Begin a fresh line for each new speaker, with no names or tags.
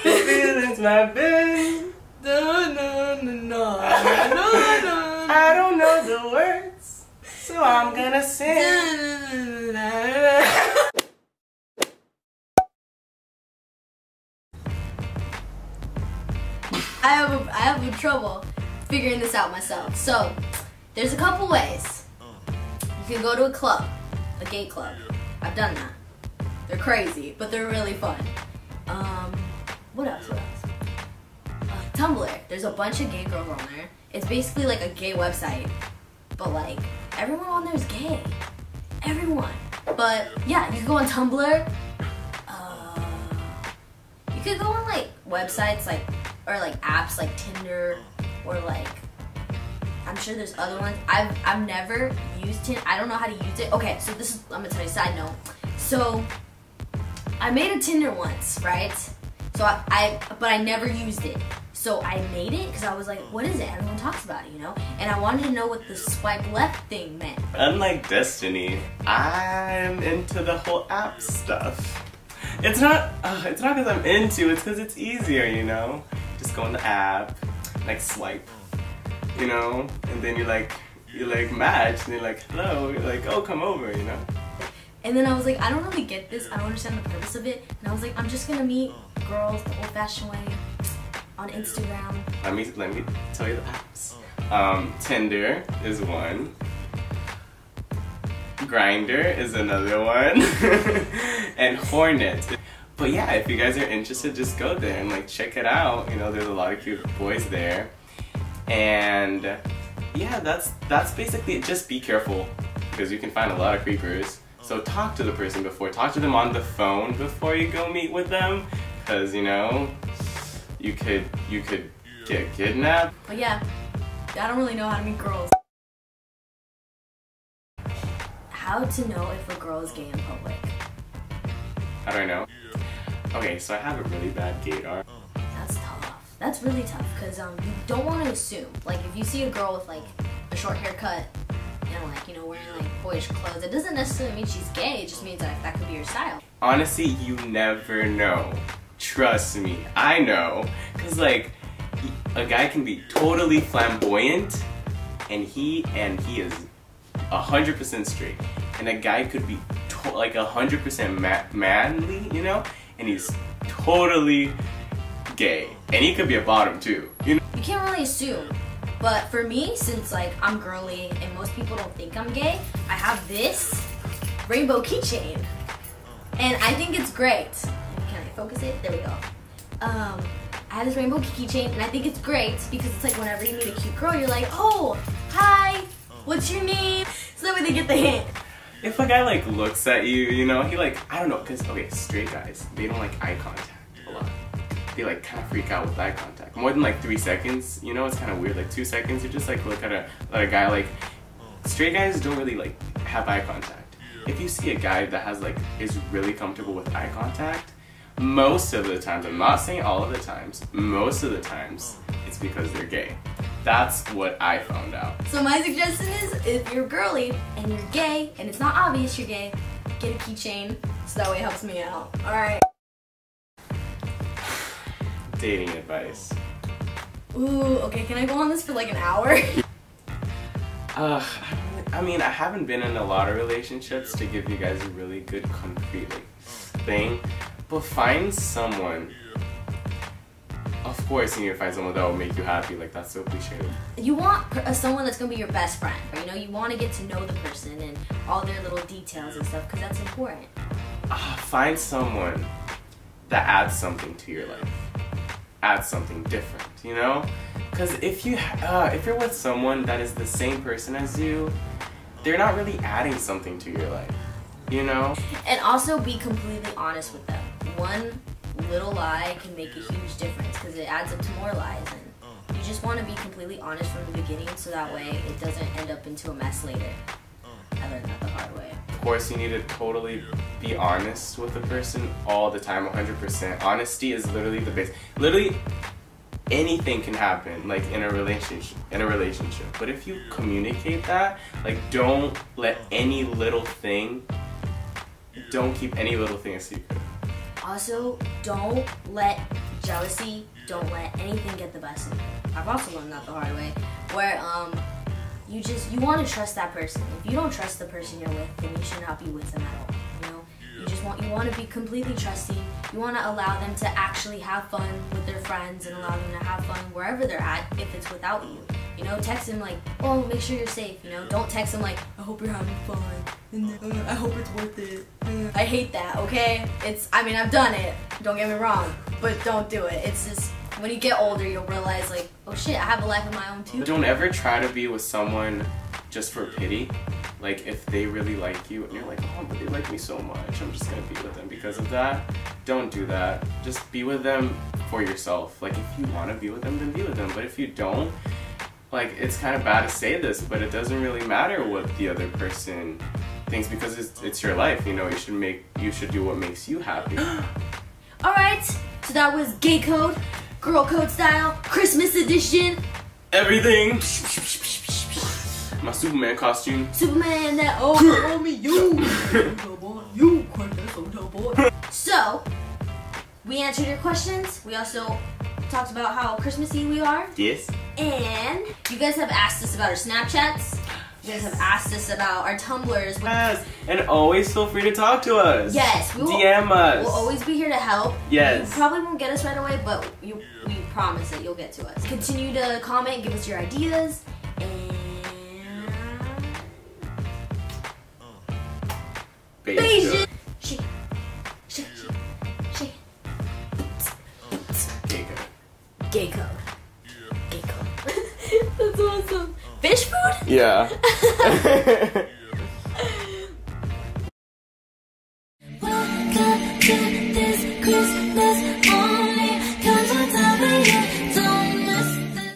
The feelings might be. No. I don't know the words, so I'm gonna sing.
I have trouble figuring this out myself. So there's a couple ways. You can go to a club, a gay club. I've done that. They're crazy, but they're really fun. What else? Tumblr. There's a bunch of gay girls on there. It's basically like a gay website, but like everyone on there is gay. Everyone. But yeah, you can go on Tumblr. You could go on like websites or like apps like Tinder or like, I'm sure there's other ones. I've never used Tinder. I don't know how to use it. Okay, so this is, I'm gonna tell you a side note. So I made a Tinder once, right? So but I never used it. So I made it because I was like, what is it? Everyone talks about it, you know? And I wanted to know what the swipe left thing meant.
Unlike Destiny, I'm into the whole app stuff. It's not because I'm into it, it's because it's easier, you know? Just go on the app, like swipe, you know? And then you like match, and you're like, hello, you're like, oh, come over, you know?
And then I was like, I don't really get this, I don't understand the purpose of it. And I was like, I'm just gonna meet girls the old-fashioned way on Instagram. Let me
tell you the apps. Tinder is one. Grindr is another one. And Hornet. But yeah, if you guys are interested, just go there and like check it out. You know, there's a lot of cute boys there. And yeah, that's basically it. Just be careful because you can find a lot of creepers. So talk to the person talk to them on the phone before you go meet with them. Because, you know, you could get kidnapped.
But yeah, I don't really know how to meet girls. How to know if a girl is gay in public?
How do I know? Okay, so I have a really bad gaydar.
That's tough. That's really tough because you don't want to assume. Like if you see a girl with like a short haircut and like, you know, wearing like boyish clothes, it doesn't necessarily mean she's gay. It just means that could be your style. Honestly,
you never know. Trust me, I know. Cause like a guy can be totally flamboyant and he is 100% straight, and a guy could be like 100% manly, you know, and he's totally gay, and he could be a bottom too, you know.
You can't really assume, but for me, since like I'm girly and most people don't think I'm gay, I have this rainbow keychain, and I think it's great. Can I focus it? There we go. I have this rainbow keychain, and I think it's great because it's like whenever you meet a cute girl, you're like, oh, hi, what's your name? So that way they get the hint.
If a guy like looks at you, you know, he like, I don't know, cause okay, straight guys, they don't like eye contact a lot. They like kind of freak out with eye contact. More than like 3 seconds, you know, it's kind of weird. Like 2 seconds, you just like look at a guy. Like straight guys don't really like have eye contact. If you see a guy that has like is really comfortable with eye contact, most of the times, I'm not saying all of the times, most of the times, it's because they're gay. That's what I found out.
So my suggestion is, if you're girly and you're gay, and it's not obvious you're gay, get a keychain, so that way it helps me out. Alright.
Dating advice.
Ooh, okay, can I go on this for like an hour?
I mean, I haven't been in a lot of relationships to give you guys a really good concrete thing, but find someone. Of course you need to find someone that will make you happy, like that's so cliche.
You want someone that's going to be your best friend, but you know, you want to get to know the person and all their little details and stuff, because that's important.
Find someone that adds something to your life. Adds something different, you know? Because if you're with someone that is the same person as you, they're not really adding something to your life, you know?
And also be completely honest with them. One little lie can make a huge difference because it adds up to more lies, and you just want to be completely honest from the beginning so that way it doesn't end up into a mess later. I learned that the hard way.
Of course, you need to totally be honest with the person all the time, 100%. Honesty is literally the base. Literally, anything can happen, like in a relationship. But if you communicate that, like, don't let any little thing. Don't keep any little thing a secret.
Also, don't let jealousy, don't let anything get the best of you. I've also learned that the hard way, where you want to trust that person. If you don't trust the person you're with, then you should not be with them at all. You know, you want to be completely trusting. You want to allow them to actually have fun with their friends and allow them to have fun wherever they're at if it's without you. You know, text them like, oh, make sure you're safe, you know. Don't text them like, I hope you're having fun. I hope it's worth it. I hate that, okay? I've done it. Don't get me wrong. But don't do it. It's just, when you get older, you'll realize like, oh shit, I have a life of my own too.
Don't ever try to be with someone just for pity. Like, if they really like you and you're like, oh, but they like me so much, I'm just gonna be with them because of that. Don't do that. Just be with them for yourself. Like, if you want to be with them, then be with them. But if you don't, like, it's kind of bad to say this, but it doesn't really matter what the other person thinks because it's your life, you know. You should do what makes you happy.
Alright, so that was Gay Code, Girl Code Style, Christmas edition. Everything.
My Superman costume.
Superman that oh me you. You boy. So, we answered your questions. We also talked about how Christmassy we are.
Yes.
And you guys have asked us about our Snapchats. You guys have asked us about our Tumblrs.
Yes. And always feel free to talk to us.
Yes. We will,
DM us.
We'll always be here to help.
Yes.
You probably won't get us right away, but we promise that you'll get to us. Continue to comment, give us your ideas, and Beijing. Shake. Gay code. Gay code. That's awesome. Fish food?
Yeah.